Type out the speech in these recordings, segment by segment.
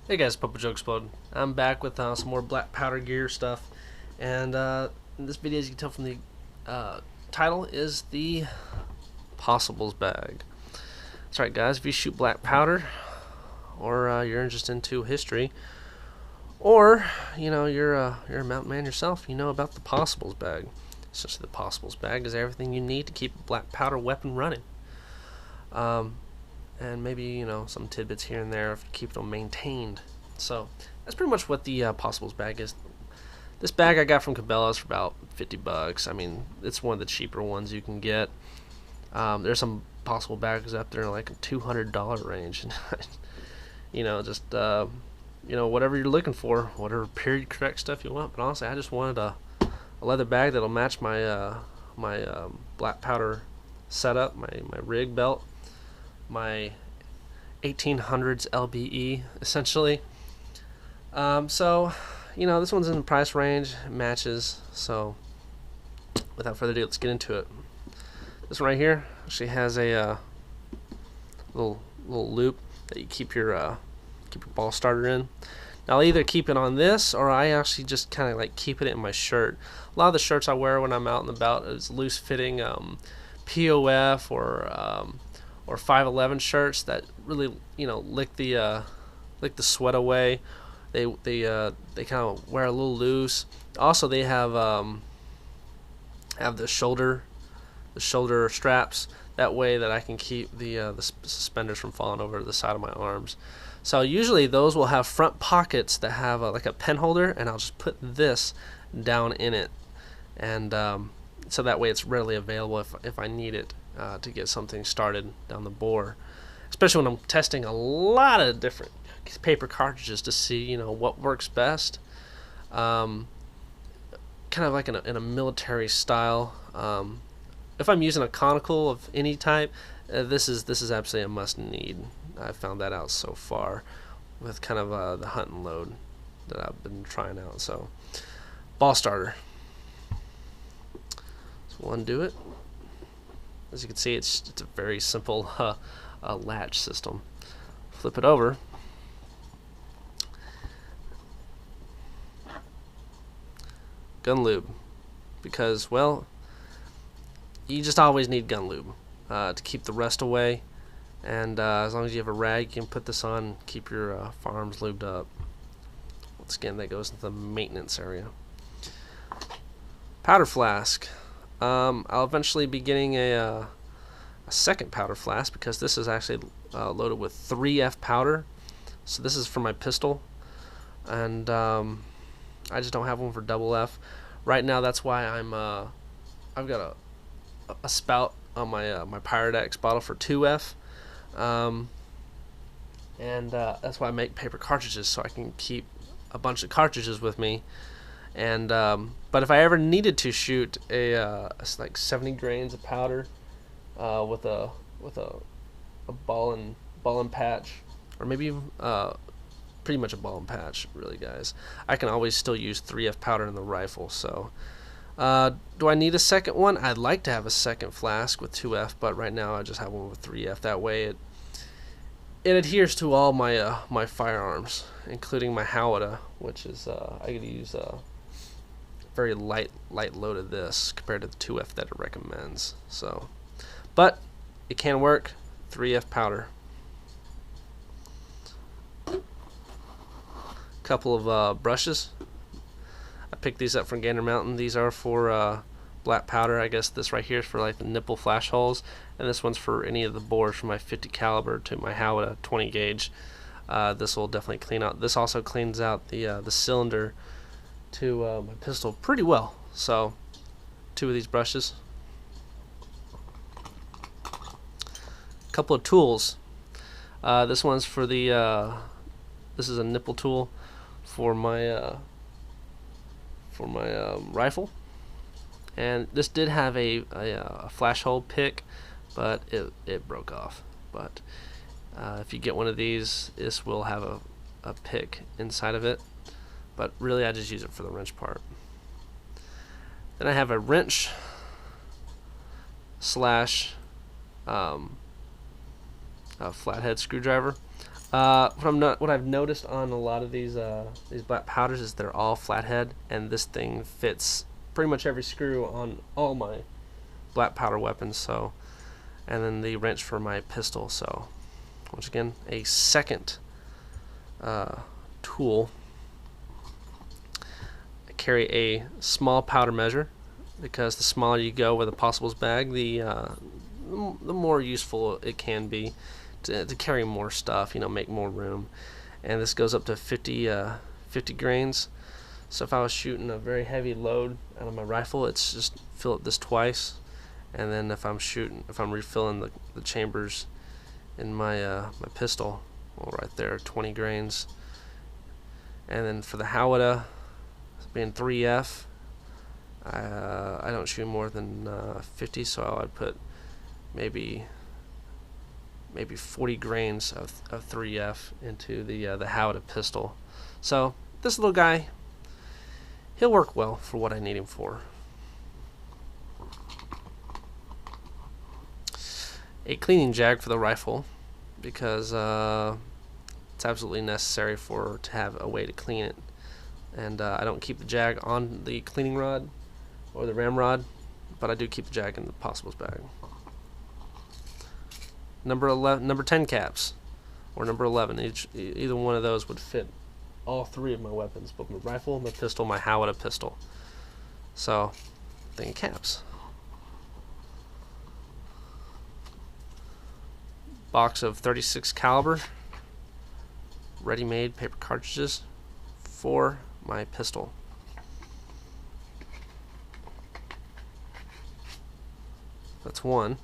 Hey guys, Popo Joe Explode. I'm back with some more black powder gear stuff, and in this video, as you can tell from the title, is the Possibles bag. That's right, guys. If you shoot black powder, or you're interested into history, or you're a mountain man yourself, you know about the Possibles bag. Essentially, the Possibles bag is everything you need to keep a black powder weapon running. And maybe some tidbits here and there to keep them maintained. So that's pretty much what the Possibles bag is. This bag I got from Cabela's for about $50. I mean, it's one of the cheaper ones you can get. There's some Possible bags up there in like a $200 range. Just whatever you're looking for, whatever period correct stuff you want. But honestly, I just wanted a leather bag that'll match my black powder setup, my rig belt, my 1800s LBE essentially. So this one's in the price range, it matches. So without further ado, let's get into it. This one right here actually has a little loop that you keep your ball starter in. Now I'll either keep it on this, or I actually just kind of like keep it in my shirt. A lot of the shirts I wear when I'm out and about is loose fitting POF or 511 shirts that really lick the sweat away. They kind of wear a little loose. Also, they have the shoulder straps. That way that I can keep the suspenders from falling over to the side of my arms. So usually those will have front pockets that have like a pen holder, and I'll just put this down in it, and so that way it's readily available if I need it to get something started down the bore, especially when I'm testing a lot of different paper cartridges to see what works best. Kind of like in a military style. If I'm using a conical of any type, this is absolutely a must need. I've found that out so far with kind of the hunt and load that I've been trying out. So ball starter. So undo it. As you can see, it's a very simple latch system. Flip it over. Gun lube, because well, you just always need gun lube to keep the rust away, and as long as you have a rag, you can put this on and keep your firearms lubed up. Once again, that goes into the maintenance area. Powder flask. I'll eventually be getting a second powder flask, because this is actually loaded with 3F powder. So this is for my pistol, and I just don't have one for double F right now. That's why I've got a spout on my my Pyrodex bottle for 2F, and that's why I make paper cartridges, so I can keep a bunch of cartridges with me. And but if I ever needed to shoot like 70 grains of powder with a ball and patch, or maybe pretty much a ball and patch, really, guys, I can always still use 3F powder in the rifle. So do I need a second one? I'd like to have a second flask with 2F, but right now I just have one with 3F. That way it adheres to all my my firearms, including my Howada, which is I could use very light loaded this compared to the 2F that it recommends. So, but it can work. 3F powder. Couple of brushes. I picked these up from Gander Mountain. These are for black powder. I guess this right here is for like the nipple flash holes, and this one's for any of the bores from my 50 caliber to my Howada 20 gauge. This will definitely clean out. This also cleans out the cylinder to my pistol pretty well. So 2 of these brushes. A couple of tools. This one's for the this is a nipple tool for my rifle, and this did have a flash hole pick, but it broke off. But if you get one of these, this will have a pick inside of it, but really I just use it for the wrench part. Then I have a wrench slash a flathead screwdriver. What I've noticed on a lot of these black powders is they're all flathead, and this thing fits pretty much every screw on all my black powder weapons. So, and then the wrench for my pistol. So, once again, a second tool. I carry a small powder measure because the smaller you go with a possibles bag, the more useful it can be to carry more stuff, make more room. And this goes up to 50 grains. So if I was shooting a very heavy load out of my rifle, it's just fill up this twice. And then if I'm refilling the chambers in my my pistol, well, right there, 20 grains. And then for the Howada, being 3F, I don't shoot more than 50, so I'd put maybe 40 grains of 3F into the Howada pistol. So this little guy, he'll work well for what I need him for. A cleaning jag for the rifle, because it's absolutely necessary to have a way to clean it. And I don't keep the jag on the cleaning rod or the ramrod, but I do keep the jag in the possibles bag. Number 10 caps, or number 11. Either one of those would fit all three of my weapons, both my rifle, my pistol, my Howada pistol. So, thing of caps. Box of 36 caliber ready-made paper cartridges for my pistol. That's 1,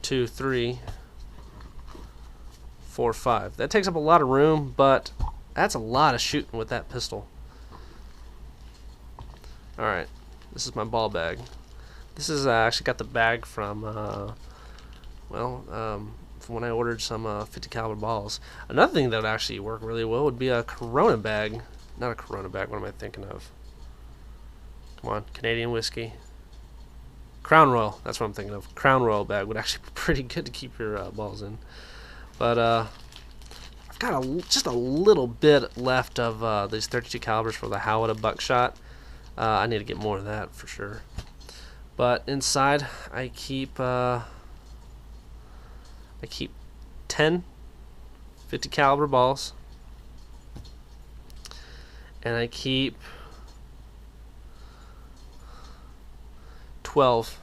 2, 3, 4, 5. That takes up a lot of room, but that's a lot of shooting with that pistol. Alright, this is my ball bag. This is actually got the bag from from when I ordered some 50 caliber balls. Another thing that would actually work really well would be a Corona bag. Not a Corona bag, what am I thinking of? Come on, Canadian whiskey. Crown Royal, that's what I'm thinking of. Crown Royal bag would actually be pretty good to keep your balls in. But I've got just a little bit left of these 32 calibers for the Howada buckshot. I need to get more of that for sure. But inside, I keep 10 50 caliber balls, and I keep 12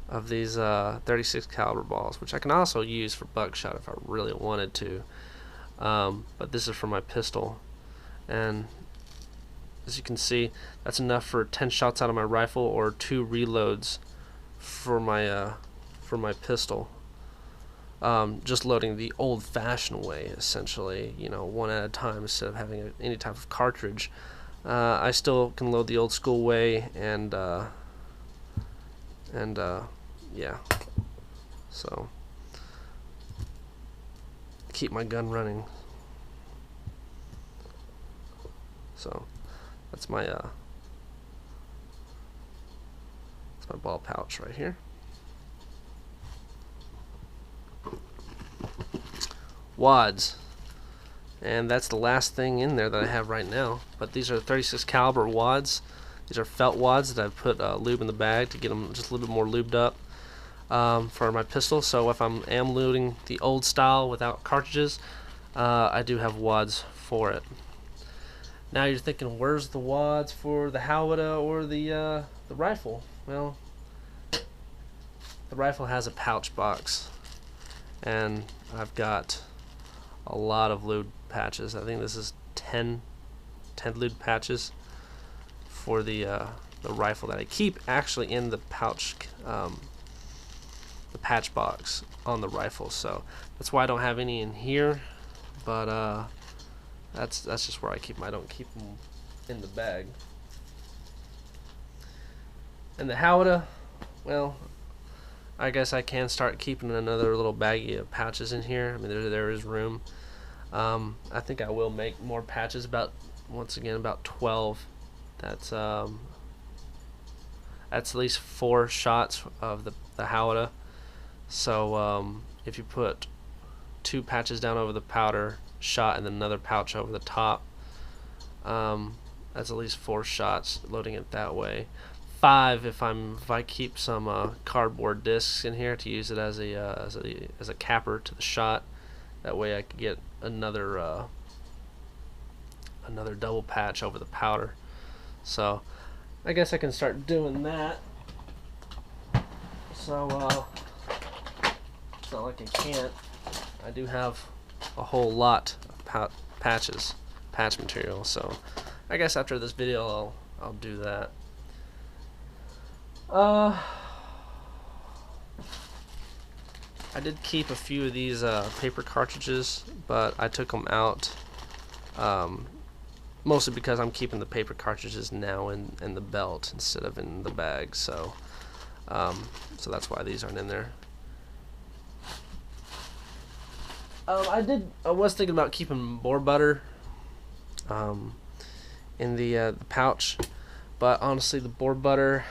of these 36 caliber balls, which I can also use for buckshot if I really wanted to. But this is for my pistol, and as you can see, that's enough for 10 shots out of my rifle or 2 reloads for my pistol. Just loading the old-fashioned way, essentially, one at a time instead of having any type of cartridge. I still can load the old-school way, and yeah. So keep my gun running. So that's my ball pouch right here. Wads, and that's the last thing in there that I have right now. But these are 36 caliber wads. These are felt wads that I've put lube in the bag to get them just a little bit more lubed up for my pistol. So if I am loading the old style without cartridges, I do have wads for it. Now you're thinking, where's the wads for the Howada or the rifle? Well, the rifle has a pouch box, and I've got a lot of lube patches. I think this is 10 lube patches for the rifle that I keep actually in the pouch, the patch box on the rifle. So that's why I don't have any in here, but that's just where I keep them. I don't keep them in the bag. And the Howada, well, I guess I can start keeping another little baggie of pouches in here. I mean, there is room. I think I will make more patches, once again about 12. That's at least 4 shots of the Howada. So if you put 2 patches down over the powder shot, and then another pouch over the top. That's at least 4 shots loading it that way. 5 if I keep some cardboard discs in here to use it as a capper to the shot. That way I could get another double patch over the powder. So I guess I can start doing that. So it's not like I can't. I do have a whole lot of patch material. So I guess after this video I'll do that. I did keep a few of these paper cartridges, but I took them out mostly because I'm keeping the paper cartridges now in the belt instead of in the bag. So that's why these aren't in there. I was thinking about keeping more butter in the pouch, but honestly, the boar butter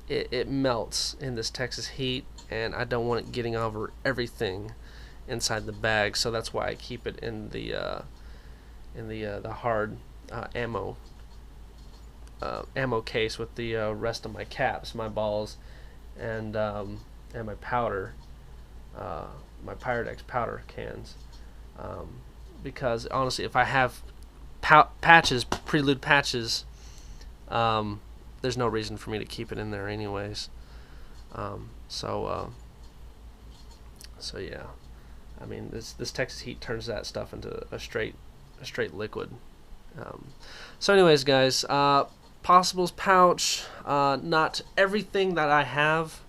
it melts in this Texas heat, and I don't want it getting over everything inside the bag. So that's why I keep it in the hard ammo case with the rest of my caps, my balls, and my powder, my Pyrodex powder cans. Because honestly, if I have patches, prelude patches, there's no reason for me to keep it in there anyways. So yeah, I mean, this Texas heat turns that stuff into a straight liquid. So anyways, guys, Possibles pouch, not everything that I have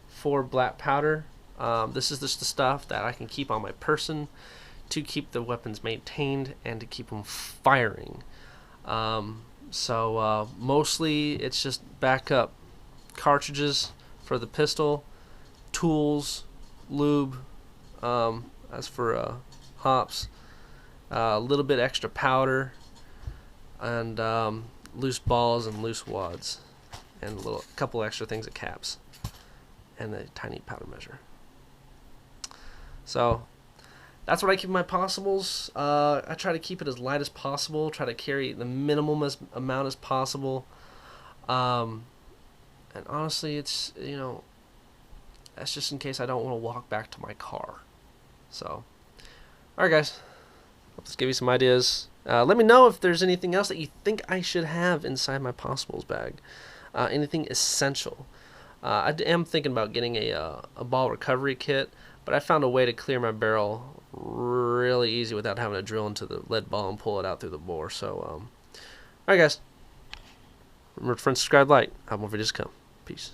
for black powder. This is just the stuff that I can keep on my person to keep the weapons maintained and to keep them firing. So mostly it's just backup cartridges for the pistol, tools, lube, as for hops, a little bit extra powder, and loose balls and loose wads, and a couple extra things at caps, and a tiny powder measure. So that's what I keep in my Possibles. I try to keep it as light as possible, try to carry the minimum amount as possible. And honestly, it's, that's just in case I don't want to walk back to my car. So, alright guys, hope this gave you some ideas. Let me know if there's anything else that you think I should have inside my Possibles bag. Anything essential. I am thinking about getting a ball recovery kit, but I found a way to clear my barrel really easy without having to drill into the lead ball and pull it out through the bore. So, alright guys, remember to friend, subscribe, like, have more videos come. Peace.